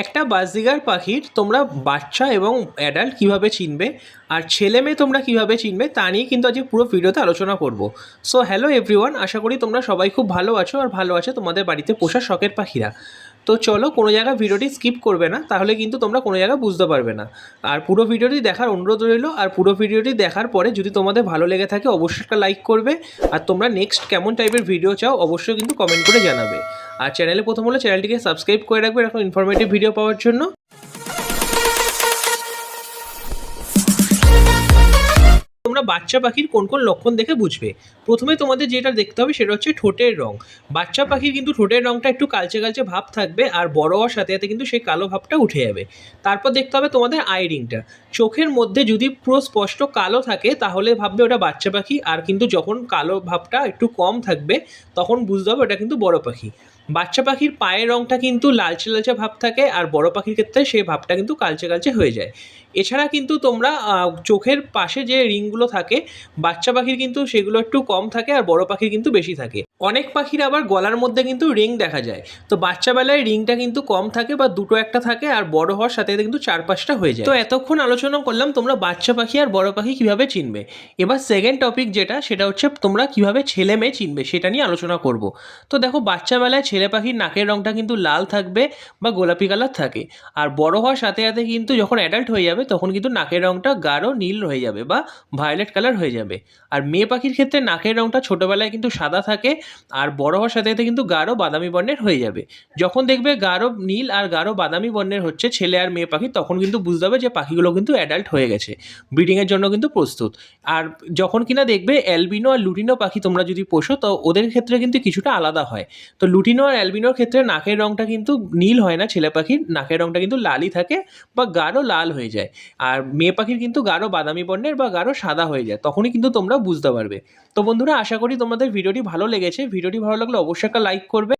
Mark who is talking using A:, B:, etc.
A: একটা বাজরিগার পাখির তোমরা বাচ্চা এবং অ্যাডাল্ট কিভাবে চিনবে আর ছেলে মেয়ে তোমরা কিভাবে চিনবে তা নিয়ে কিন্তু আজকে পুরো ভিডিওতে আলোচনা করব। সো হ্যালো এভরিওয়ান, আশা করি তোমরা সবাই খুব ভালো আছো আর ভালো আছে তোমাদের বাড়িতে পোষা শখের পাখিরা। তো চলো, কোনো জায়গায় ভিডিওটি স্কিপ করবে না, তাহলে কিন্তু তোমরা কোনো জায়গায় বুঝতে পারবে না। আর পুরো ভিডিওটি দেখার অনুরোধ রইল। আর পুরো ভিডিওটি দেখার পরে যদি তোমাদের ভালো লেগে থাকে অবশ্যই একটা লাইক করবে। আর তোমরা নেক্সট কেমন টাইপের ভিডিও চাও অবশ্যই কিন্তু কমেন্ট করে জানাবে। আর চ্যানেলে প্রথম হলে চ্যানেলটিকে সাবস্ক্রাইব করে রাখবে এরকম ইনফরমেটিভ ভিডিও পাওয়ার জন্য। তোমরা বাচ্চা পাখির কোন কোন লক্ষণ দেখে বুঝবে? প্রথমে তোমাদের যেটা দেখতে হবে সেটা হচ্ছে ঠোঁটের রং। বাচ্চা পাখির কিন্তু ঠোঁটের রংটা একটু কালচে কালচে ভাব থাকবে, আর বড় হওয়ার সাথে সাথে কিন্তু সেই কালো ভাবটা উঠে যাবে। তারপর দেখতে হবে তোমাদের আই রিংটা। চোখের মধ্যে যদি পুরো স্পষ্ট কালো থাকে তাহলে ভাববে ওটা বাচ্চা পাখি, আর কিন্তু যখন কালো ভাবটা একটু কম থাকবে তখন বুঝতে হবে ওটা কিন্তু বড় পাখি। বাচ্চা পাখির পায়ের রংটা কিন্তু লালচে লালচে ভাব থাকে, আর বড় পাখির ক্ষেত্রে সেই ভাবটা কিন্তু কালচে কালচে হয়ে যায়। এছাড়া কিন্তু তোমরা চোখের পাশে যে রিংগুলো থাকে বাচ্চা পাখির কিন্তু সেগুলো একটু কম থাকে, আর বড় পাখির কিন্তু বেশি থাকে। অনেক পাখির আবার গলার মধ্যে কিন্তু রিং দেখা যায়। তো বাচ্চাবেলায় রিংটা কিন্তু কম থাকে বা দুটো একটা থাকে, আর বড় হওয়ার সাথে সাথে কিন্তু 4-5টা হয়ে যায়। তো এতক্ষণ আলোচনা করলাম তোমরা বাচ্চা পাখি আর বড় পাখি কিভাবে চিনবে। এবার সেকেন্ড টপিক যেটা, সেটা হচ্ছে তোমরা কিভাবে ছেলে মেয়ে চিনবে সেটা নিয়ে আলোচনা করব। তো দেখো, বাচ্চাবেলায় ছেলে পাখির নাকের রংটা কিন্তু লাল থাকবে বা গোলাপি কালার থাকে, আর বড় হওয়ার সাথে সাথে কিন্তু যখন অ্যাডাল্ট হয়ে যাবে তখন কিন্তু নাকের রংটা গাঢ় নীল হয়ে যাবে বা ভায়োলেট কালার হয়ে যাবে। আর মেয়ে পাখির ক্ষেত্রে নাকের রংটা ছোটোবেলায় কিন্তু সাদা থাকে, আর বড় হওয়ার সাথে সাথে কিন্তু গাঢ় বাদামি বর্ণের হয়ে যাবে। যখন দেখবে গাঢ় নীল আর গাঢ় বাদামি বর্ণের হচ্ছে ছেলে আর মেয়ে পাখি, তখন কিন্তু বুঝতে হবে যে পাখিগুলো কিন্তু অ্যাডাল্ট হয়ে গেছে, ব্রিডিংয়ের জন্য কিন্তু প্রস্তুত। আর যখন কিনা দেখবে অ্যালবিনো আর লুটিনো পাখি তোমরা যদি পোষো তো ওদের ক্ষেত্রে কিন্তু কিছুটা আলাদা হয়। তো লুটিনো আর অ্যালবিনোর ক্ষেত্রে নাকের রংটা কিন্তু নীল হয় না, ছেলে পাখির নাকের রংটা কিন্তু লালই থাকে বা গাঢ় লাল হয়ে যায়। আর মেয়ে পাখির কিন্তু গাঢ় বাদামি বর্ণের বা গাঢ় সাদা হয়ে যায়, তখনই কিন্তু তোমরা বুঝতে পারবে। তো বন্ধুরা, আশা করি তোমাদের ভিডিওটি ভালো লেগেছে। ভিডিওটি ভালো লাগলে অবশ্যই একটা লাইক করবে।